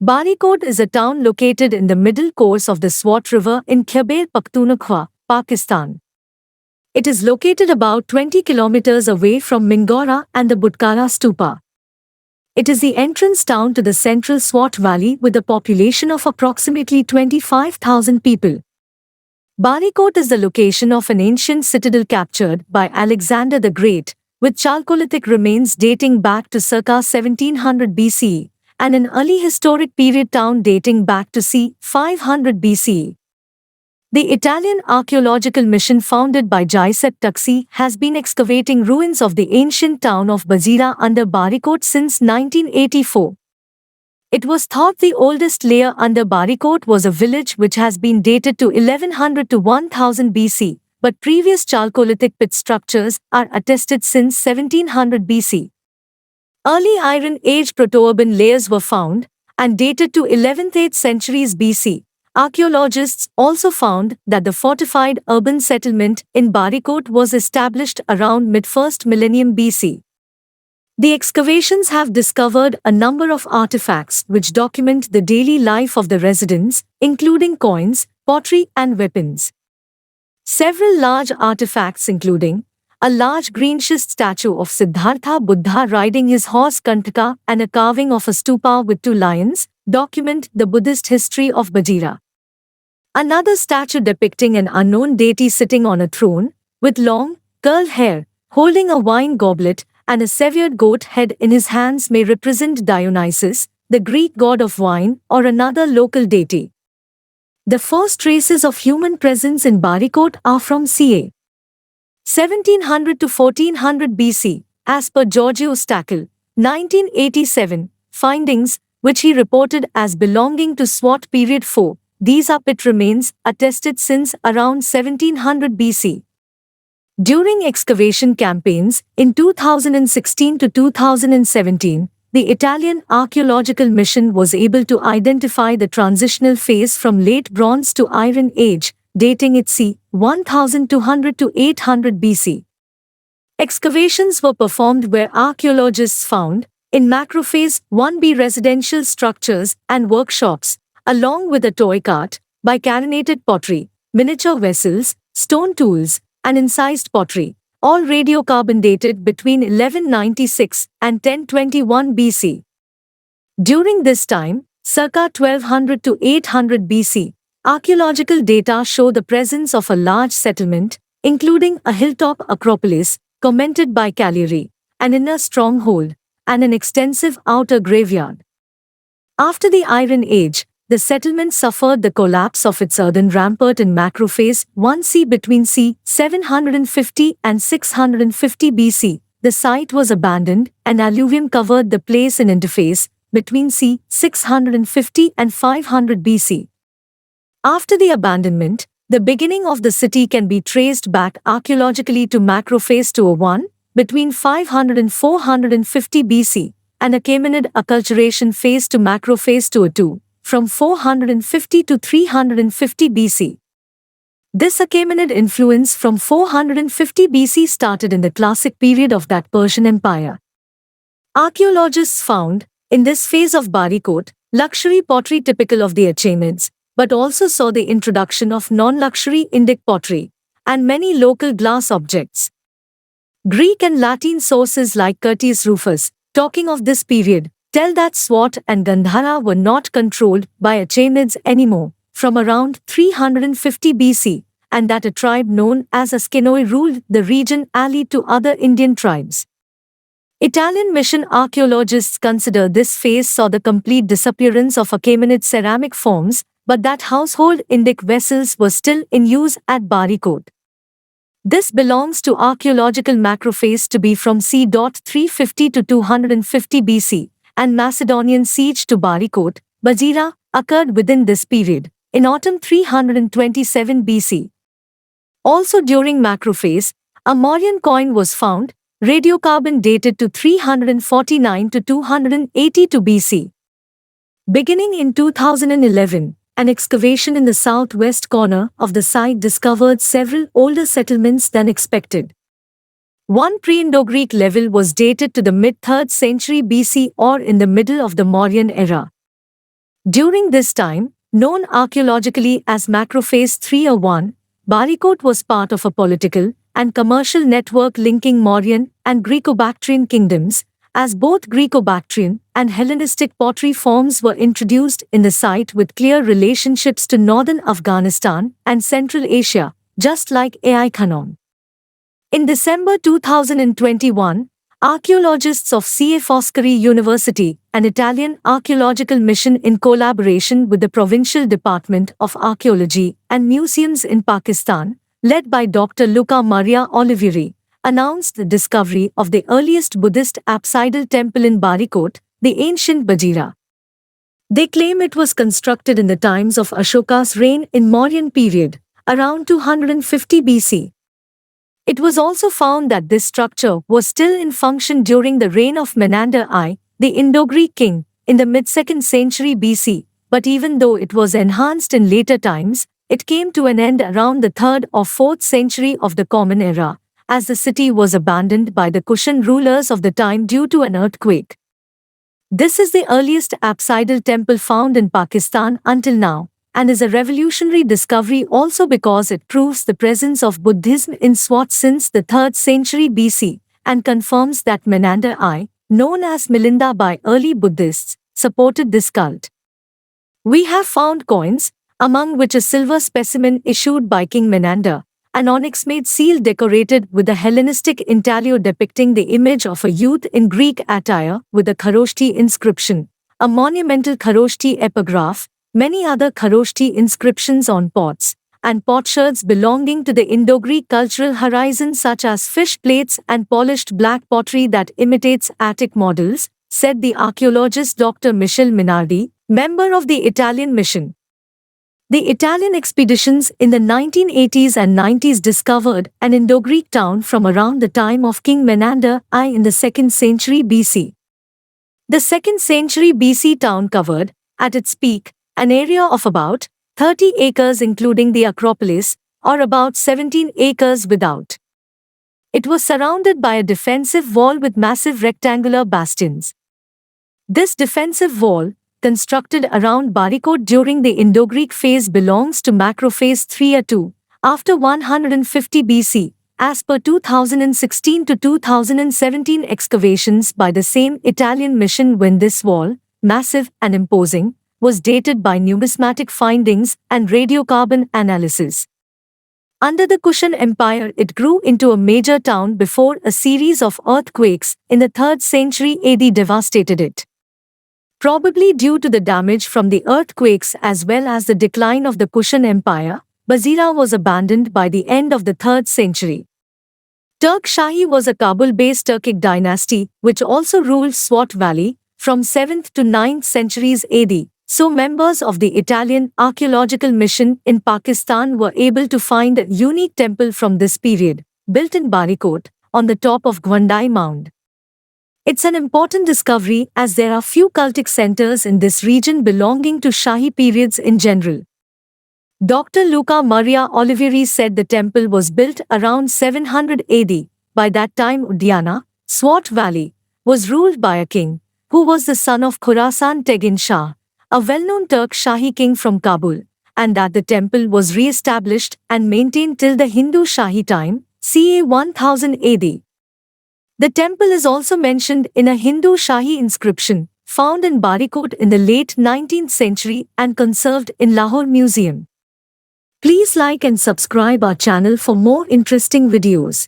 Barikot is a town located in the middle course of the Swat River in Khyber Pakhtunkhwa, Pakistan. It is located about 20 kilometers away from Mingora and the Butkara Stupa. It is the entrance town to the central Swat Valley with a population of approximately 25,000 people. Barikot is the location of an ancient citadel captured by Alexander the Great, with Chalcolithic remains dating back to circa 1700 BCE, and an early historic period town dating back to c. 500 BCE. The Italian archaeological mission founded by Giuseppe Tuxi has been excavating ruins of the ancient town of Bazira under Barikot since 1984. It was thought the oldest layer under Barikot was a village which has been dated to 1100 to 1000 BC, but previous Chalcolithic pit structures are attested since 1700 BC. Early Iron Age proto-urban layers were found and dated to 11th-8th centuries BC. Archaeologists also found that the fortified urban settlement in Barikot was established around mid-1st millennium BC. The excavations have discovered a number of artifacts which document the daily life of the residents, including coins, pottery, and weapons. Several large artifacts including a large green schist statue of Siddhartha Buddha riding his horse Kantaka and a carving of a stupa with two lions document the Buddhist history of Bazira. Another statue depicting an unknown deity sitting on a throne, with long, curled hair, holding a wine goblet and a severed goat head in his hands may represent Dionysus, the Greek god of wine, or another local deity. The first traces of human presence in Barikot are from ca. 1700 to 1400 BC, as per Giorgio Stackel, 1987, findings, which he reported as belonging to Swat period 4. These are pit remains attested since around 1700 BC. During excavation campaigns in 2016 to 2017, the Italian archaeological mission was able to identify the transitional phase from late Bronze to Iron Age, dating it c. 1200 to 800 BC. Excavations were performed where archaeologists found, in macrophase 1b residential structures and workshops, along with a toy cart, bicarbonated pottery, miniature vessels, stone tools, and incised pottery, all radiocarbon dated between 1196 and 1021 BC. During this time, circa 1200 to 800 BC, archaeological data show the presence of a large settlement, including a hilltop acropolis, commented by Cagliari, an inner stronghold, and an extensive outer graveyard. After the Iron Age, the settlement suffered the collapse of its earthen rampart in macrophase 1c between c. 750 and 650 BC. The site was abandoned and alluvium covered the place in interface between c. 650 and 500 BC. After the abandonment, the beginning of the city can be traced back archaeologically to macrophase 201 between 500 and 450 BC, and Achaemenid acculturation phase to macrophase 202. From 450 to 350 BC. This Achaemenid influence from 450 BC started in the classic period of that Persian Empire. Archaeologists found, in this phase of Barikot, luxury pottery typical of the Achaemenids, but also saw the introduction of non-luxury Indic pottery, and many local glass objects. Greek and Latin sources like Curtius Rufus, talking of this period, tell that Swat and Gandhara were not controlled by Achaemenids anymore, from around 350 BC, and that a tribe known as Askenoi ruled the region allied to other Indian tribes. Italian mission archaeologists consider this phase saw the complete disappearance of Achaemenid ceramic forms, but that household Indic vessels were still in use at Barikot. This belongs to archaeological macrophase to be from c. 350 to 250 BC. And Macedonian siege to Barikot, Bazira, occurred within this period, in autumn 327 BC. Also during macrophase, a Mauryan coin was found, radiocarbon dated to 349 to 282 BC. Beginning in 2011, an excavation in the southwest corner of the site discovered several older settlements than expected. One pre-Indo-Greek level was dated to the mid-3rd century BC or in the middle of the Mauryan era. During this time, known archaeologically as Macrophase 301, Barikot was part of a political and commercial network linking Mauryan and Greco-Bactrian kingdoms, as both Greco-Bactrian and Hellenistic pottery forms were introduced in the site with clear relationships to northern Afghanistan and Central Asia, just like Ai Khanom. In December 2021, archaeologists of Ca' Foscari University, an Italian archaeological mission in collaboration with the Provincial Department of Archaeology and Museums in Pakistan, led by Dr. Luca Maria Olivieri, announced the discovery of the earliest Buddhist Apsidal temple in Barikot, the ancient bazira. They claim it was constructed in the times of Ashoka's reign in Mauryan period, around 250 BC. It was also found that this structure was still in function during the reign of Menander I, the Indo-Greek king, in the mid-2nd century BC, but even though it was enhanced in later times, it came to an end around the 3rd or 4th century of the Common Era, as the city was abandoned by the Kushan rulers of the time due to an earthquake. This is the earliest Apsidal temple found in Pakistan until now, and is a revolutionary discovery also because it proves the presence of Buddhism in Swat since the 3rd century BC, and confirms that Menander I, known as Milinda by early Buddhists, supported this cult. We have found coins, among which a silver specimen issued by King Menander, an onyx-made seal decorated with a Hellenistic intaglio depicting the image of a youth in Greek attire with a Kharoshthi inscription, a monumental Kharoshthi epigraph, many other Kharoshthi inscriptions on pots, and potsherds belonging to the Indo-Greek cultural horizon such as fish plates and polished black pottery that imitates Attic models, said the archaeologist Dr. Michel Minardi, member of the Italian mission. The Italian expeditions in the 1980s and 90s discovered an Indo-Greek town from around the time of King Menander I in the 2nd century BC. The 2nd century BC town covered, at its peak, an area of about 30 acres including the Acropolis, or about 17 acres without. It was surrounded by a defensive wall with massive rectangular bastions. This defensive wall, constructed around Barikot during the Indo-Greek phase, belongs to Macrophase 302, after 150 BC, as per 2016 to 2017 excavations by the same Italian mission, when this wall, massive and imposing, was dated by numismatic findings and radiocarbon analysis. Under the Kushan Empire, it grew into a major town before a series of earthquakes in the 3rd century AD devastated it. Probably due to the damage from the earthquakes as well as the decline of the Kushan Empire, Bazira was abandoned by the end of the 3rd century. Turk Shahi was a Kabul-based Turkic dynasty which also ruled Swat Valley from 7th to 9th centuries AD. So members of the Italian archaeological mission in Pakistan were able to find a unique temple from this period, built in Barikot, on the top of Gwandai Mound. It's an important discovery as there are few cultic centers in this region belonging to Shahi periods in general. Dr. Luca Maria Olivieri said the temple was built around 700 AD. By that time Udyana, Swat Valley, was ruled by a king, who was the son of Khurasan Tegin Shah, a well-known Turk Shahi king from Kabul, and that the temple was re-established and maintained till the Hindu Shahi time, ca 1000 AD. The temple is also mentioned in a Hindu Shahi inscription, found in Barikot in the late 19th century and conserved in Lahore Museum. Please like and subscribe our channel for more interesting videos.